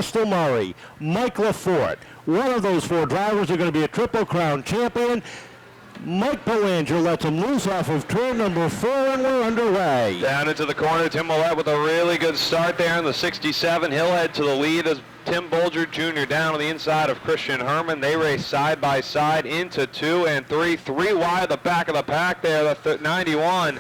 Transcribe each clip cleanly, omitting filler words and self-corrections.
Crystal Murray, Mike Lafort. One of those four drivers are going to be a Triple Crown champion. Mike Belanger lets him loose off of turn number 4, and we're underway. Down into the corner, Tim Ouellette with a really good start there in the 67. He'll head to the lead as Tim Bolger Jr. down on the inside of Christian Herman. They race side by side into 2 and 3. 3 wide the back of the pack there, the 91.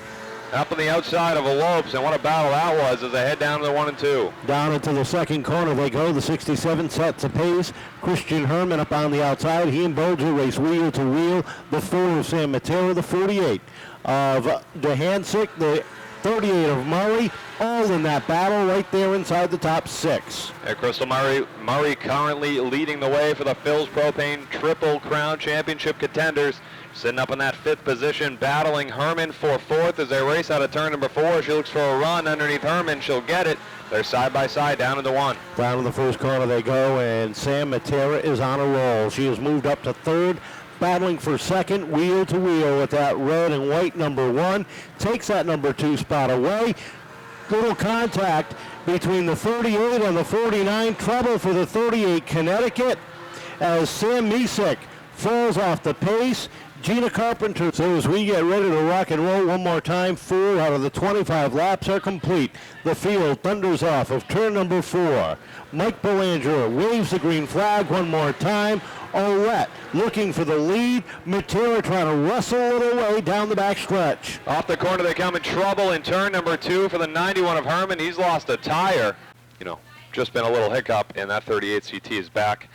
Up on the outside of Lopes, and what a battle that was as they head down to the 1 and 2. Down into the second corner they go. The 67 sets a pace. Christian Herman up on the outside. He and Bolger race wheel to wheel. The 4 of San Mateo, the 48 of Duhancic, the 38 of Murray, all in that battle right there inside the top 6. Crystal Murray currently leading the way for the Phil's Propane Triple Crown Championship contenders. Sitting up in that 5th position, battling Herman for 4th as they race out of turn number 4. She looks for a run underneath Herman. She'll get it. They're side by side down into 1. Down in the first corner they go, and Sam Matera is on a roll. She has moved up to 3rd, battling for 2nd, wheel to wheel with that red and white number 1. Takes that number 2 spot away. Little contact between the 38 and the 49. Trouble for the 38 Connecticut as Sam Misek falls off the pace. Gina Carpenter. So as we get ready to rock and roll one more time, 4 out of the 25 laps are complete. The field thunders off of turn number 4. Mike Belanger waves the green flag one more time. Ouellette looking for the lead. Matera trying to wrestle it away down the back stretch. Off the corner they come in trouble in turn number 2 for the 91 of Herman. He's lost a tire. Just been a little hiccup, and that 38 CT is back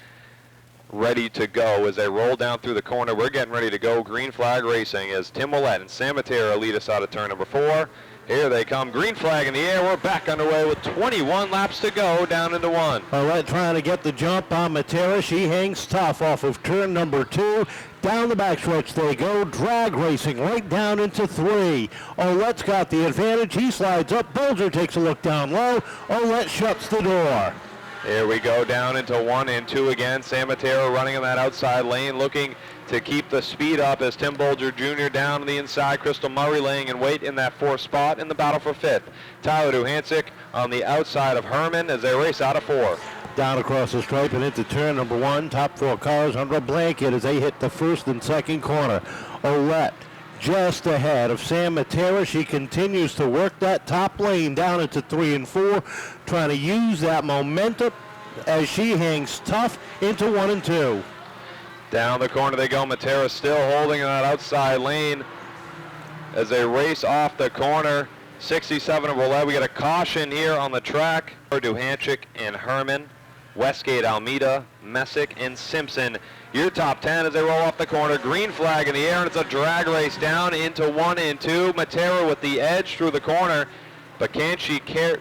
ready to go as they roll down through the corner. We're getting ready to go. Green flag racing as Tim Ouellette and Sam Matera lead us out of turn number 4. Here they come. Green flag in the air. We're back underway with 21 laps to go down into 1. Ouellette trying to get the jump on Matera. She hangs tough off of turn number 2. Down the backstretch they go. Drag racing right down into 3. Ouellette's got the advantage. He slides up. Bolger takes a look down low. Ouellette shuts the door. Here we go down into 1 and 2 again. Sam Matera running in that outside lane, looking to keep the speed up as Tim Bolger Jr. down on the inside. Crystal Murray laying in wait in that 4th spot in the battle for 5th. Tyler Duhancic on the outside of Herman as they race out of 4. Down across the stripe and into turn number 1. Top 4 cars under a blanket as they hit the 1st and 2nd corner. Ouellette just ahead of Sam Matera. She continues to work that top lane down into 3 and 4, trying to use that momentum as she hangs tough into 1 and 2. Down the corner they go. Matera still holding in that outside lane as they race off the corner. 67 of Ouellette. We got a caution here on the track for Duhancic and Herman, Westgate, Almeida, Messick, and Simpson. Your top 10 as they roll off the corner. Green flag in the air, and it's a drag race down into 1 and 2. Matera with the edge through the corner, but can she Claire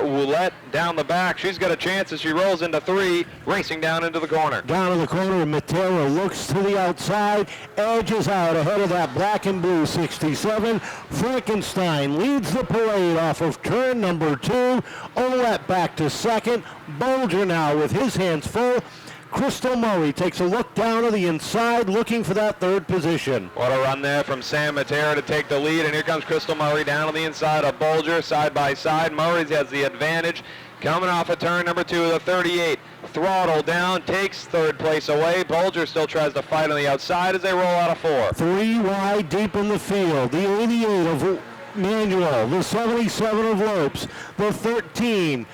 Ouellette down the back? She's got a chance as she rolls into 3, racing down into the corner. Down in the corner, Matera looks to the outside, edges out ahead of that black and blue 67. Frankenstein leads the parade off of turn number 2. Ouellette back to 2nd. Bolger now with his hands full. Crystal Murray takes a look down to the inside, looking for that 3rd position. What a run there from Sam Matera to take the lead, and here comes Crystal Murray down on the inside of Bolger, side by side. Murray has the advantage. Coming off of turn number 2, the 38. Throttle down, takes 3rd place away. Bolger still tries to fight on the outside as they roll out of 4. 3 wide deep in the field. The 88 of Manuel, the 77 of Lopes, the 13.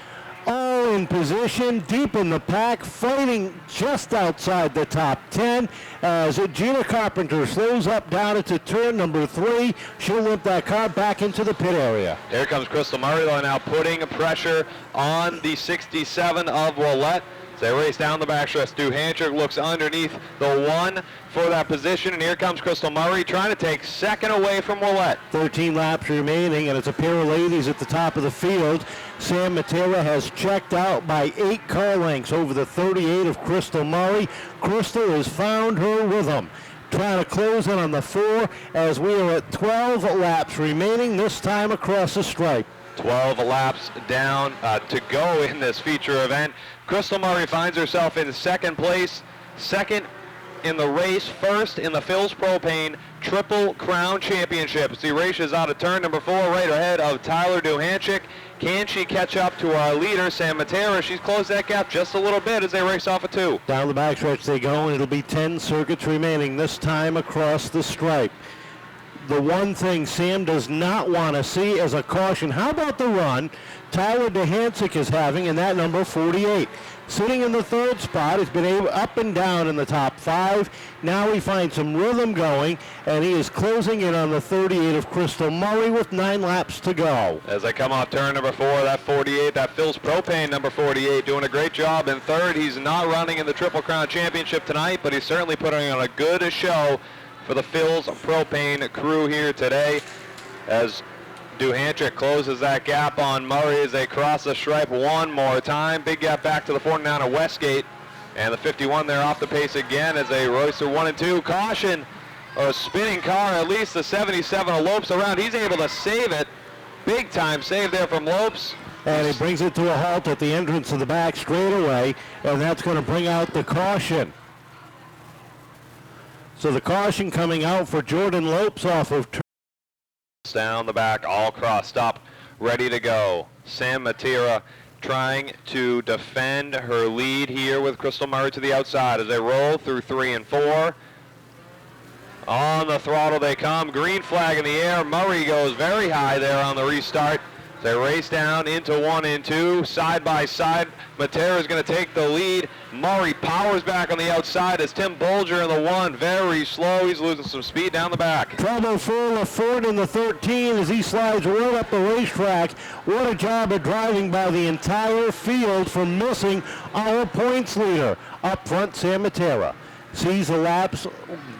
All in position, deep in the pack, fighting just outside the top 10 as Gina Carpenter slows up down into turn number 3. She'll limp that car back into the pit area. Here comes Crystal Murray now putting pressure on the 67 of Ouellette. They race down the backstretch. Duhancic looks underneath the 1 for that position, and here comes Crystal Murray trying to take 2nd away from Ouellette. 13 laps remaining, and it's a pair of ladies at the top of the field. Sam Matera has checked out by 8 car lengths over the 38 of Crystal Murray. Crystal has found her rhythm, trying to close in on the 4 as we are at 12 laps remaining, this time across the stripe. 12 laps down to go in this feature event. Crystal Murray finds herself in 2nd place, 2nd in the race, first in the Phil's Propane Triple Crown Championship. She races out of turn number 4, right ahead of Tyler Duhanchik. Can she catch up to our leader, Sam Matera? She's closed that gap just a little bit as they race off of 2. Down the backstretch they go, and it'll be 10 circuits remaining, this time across the stripe. The one thing Sam does not want to see is a caution. How about the run Tyler Duhanchik is having in that number 48? Sitting in the 3rd spot, he's been able up and down in the top 5. Now he finds some rhythm going, and he is closing in on the 38 of Crystal Murray with 9 laps to go. As they come off turn number 4, that 48, that Phil's Propane number 48, doing a great job in 3rd. He's not running in the Triple Crown Championship tonight, but he's certainly putting on a good show for the Phil's Propane crew here today, as Duhanchik closes that gap on Murray as they cross the stripe one more time. Big gap back to the 49 of Westgate. And the 51 there off the pace again as they race through 1 and 2. Caution, or a spinning car, at least the 77 of Lopes around. He's able to save it. Big time save there from Lopes. And he brings it to a halt at the entrance of the back straightaway, and that's going to bring out the caution. So the caution coming out for Jordan Lopes off of turn. Down the back, all crossed up, ready to go. Sam Matera trying to defend her lead here with Crystal Murray to the outside as they roll through 3 and 4. On the throttle they come, green flag in the air. Murray goes very high there on the restart. They race down into 1 and 2, side by side. Matera is going to take the lead. Murray powers back on the outside as Tim Bolger in the 1, very slow. He's losing some speed down the back. Trouble for LaFord in the 13 as he slides right up the racetrack. What a job of driving by the entire field for missing our points leader. Up front, Sam Matera sees the laps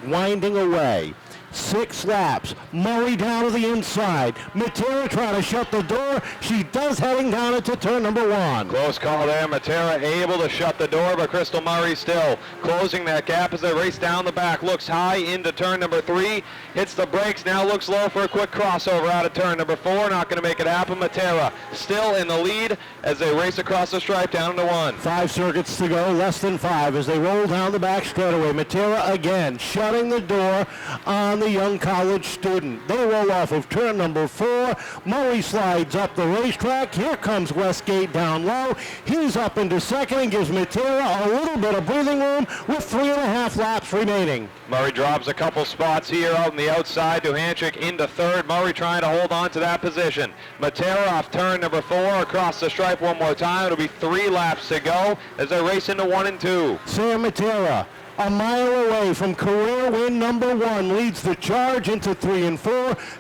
winding away. 6 laps. Murray down to the inside. Matera trying to shut the door. She does, heading down into turn number 1. Close call there. Matera able to shut the door, but Crystal Murray still closing that gap as they race down the back. Looks high into turn number 3. Hits the brakes. Now looks low for a quick crossover out of turn number 4. Not going to make it happen. Matera still in the lead as they race across the stripe down into 1. 5 circuits to go, less than 5 as they roll down the back straightaway. Matera again shutting the door on the young college student. They roll off of turn number 4. Murray slides up the racetrack. Here comes Westgate down low. He's up into 2nd and gives Matera a little bit of breathing room with 3.5 laps remaining. Murray drops a couple spots here out on the outside. Duhanchik into 3rd. Murray trying to hold on to that position. Matera off turn number 4 across the stripe one more time. It'll be 3 laps to go as they race into 1 and 2. Sam Matera, a mile away from career win number 1, leads the charge into 3 and 4.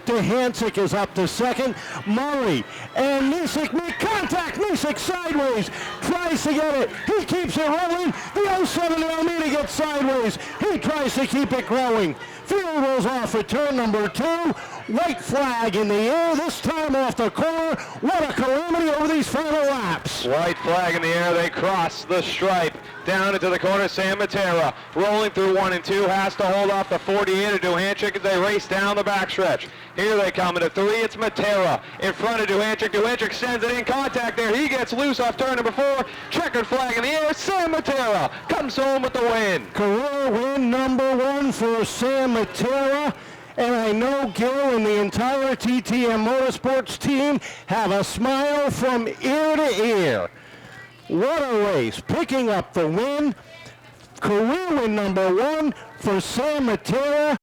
Duhanchik is up to 2nd. Murray and Nisik make contact. Nisik sideways, tries to get it. He keeps it rolling. The 07 Almeida gets sideways. He tries to keep it growing. Field rolls off at turn number 2. White flag in the air, this time off the corner. What a calamity over these final laps. White flag in the air, they cross the stripe. Down into the corner, Sam Matera rolling through 1 and 2, has to hold off the 48 of Duhanchik as they race down the backstretch. Here they come into 3, it's Matera in front of Duhanchik. Duhanchik sends it in contact there. He gets loose off turn number 4. Checkered flag in the air, Sam Matera comes home with the win. Career win number 1 for Sam Matera. And I know Gil and the entire TTM Motorsports team have a smile from ear to ear. What a race. Picking up the win. Career win number 1 for Sam Matera.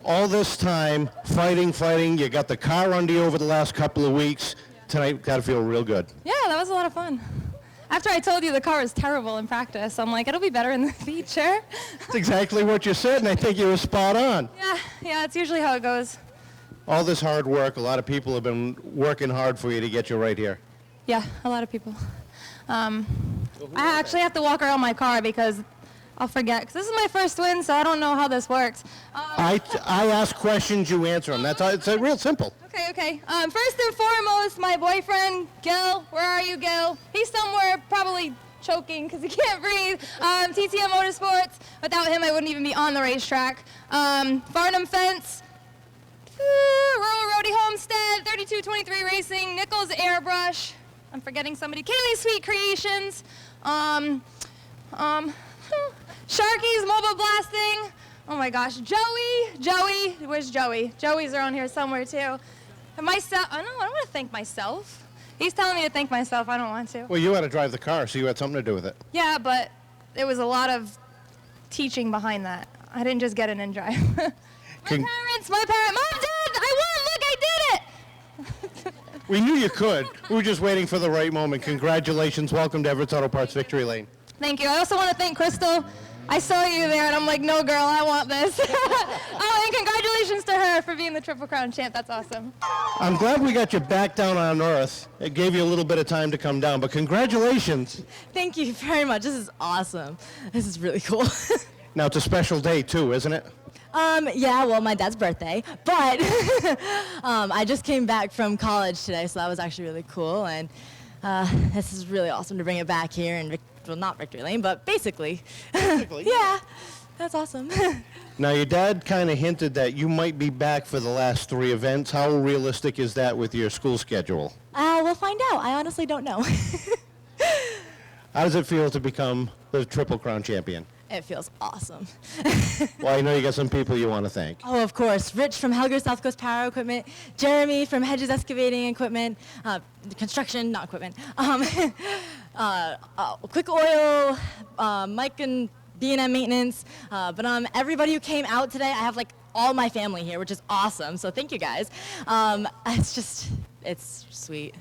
All this time, fighting. You got the car under you over the last couple of weeks. Tonight, got to feel real good. Yeah, that was a lot of fun. After I told you the car was terrible in practice, I'm like, it'll be better in the feature. That's exactly what you said, and I think you were spot on. Yeah, it's usually how it goes. All this hard work, a lot of people have been working hard for you to get you right here. Yeah, a lot of people. I actually have to walk around my car because I'll forget, because this is my first win, so I don't know how this works. I ask questions, you answer them. That's all. It's real simple. Okay. First and foremost, my boyfriend, Gil. Where are you, Gil? He's somewhere probably choking because he can't breathe. TTM Motorsports. Without him, I wouldn't even be on the racetrack. Farnham Fence. Rural Road Bobby Homestead, 3223 Racing, Nichols Airbrush. I'm forgetting somebody. Kaylee Sweet Creations. Sharky's Mobile Blasting. Oh my gosh, Joey, where's Joey? Joey's around here somewhere too. And myself, I don't want to thank myself. He's telling me to thank myself, I don't want to. Well, you had to drive the car, so you had something to do with it. Yeah, but there was a lot of teaching behind that. I didn't just get in and drive. my parents, Mom, Dad, I won, look, I did it! We knew you could. We were just waiting for the right moment. Congratulations. Welcome to Everett's Auto Parts Victory Lane. Thank you. I also want to thank Crystal. I saw you there, and I'm like, no, girl, I want this. Oh, and congratulations to her for being the Triple Crown champ. That's awesome. I'm glad we got you back down on Earth. It gave you a little bit of time to come down, but congratulations. Thank you very much. This is awesome. This is really cool. Now, it's a special day, too, isn't it? Yeah, well, my dad's birthday, but I just came back from college today, so that was actually really cool, and this is really awesome to bring it back here in, well, not Victory Lane, but basically. Yeah, that's awesome. Now, your dad kind of hinted that you might be back for the last 3 events. How realistic is that with your school schedule? We'll find out. I honestly don't know. How does it feel to become the Triple Crown champion? It feels awesome. Well, I know you got some people you want to thank. Oh, of course. Rich from Helger South Coast Power Equipment, Jeremy from Hedges Excavating Equipment, construction, not equipment, Quick Oil, Mike and B&M Maintenance, but everybody who came out today, I have like all my family here, which is awesome, so thank you guys. It's sweet.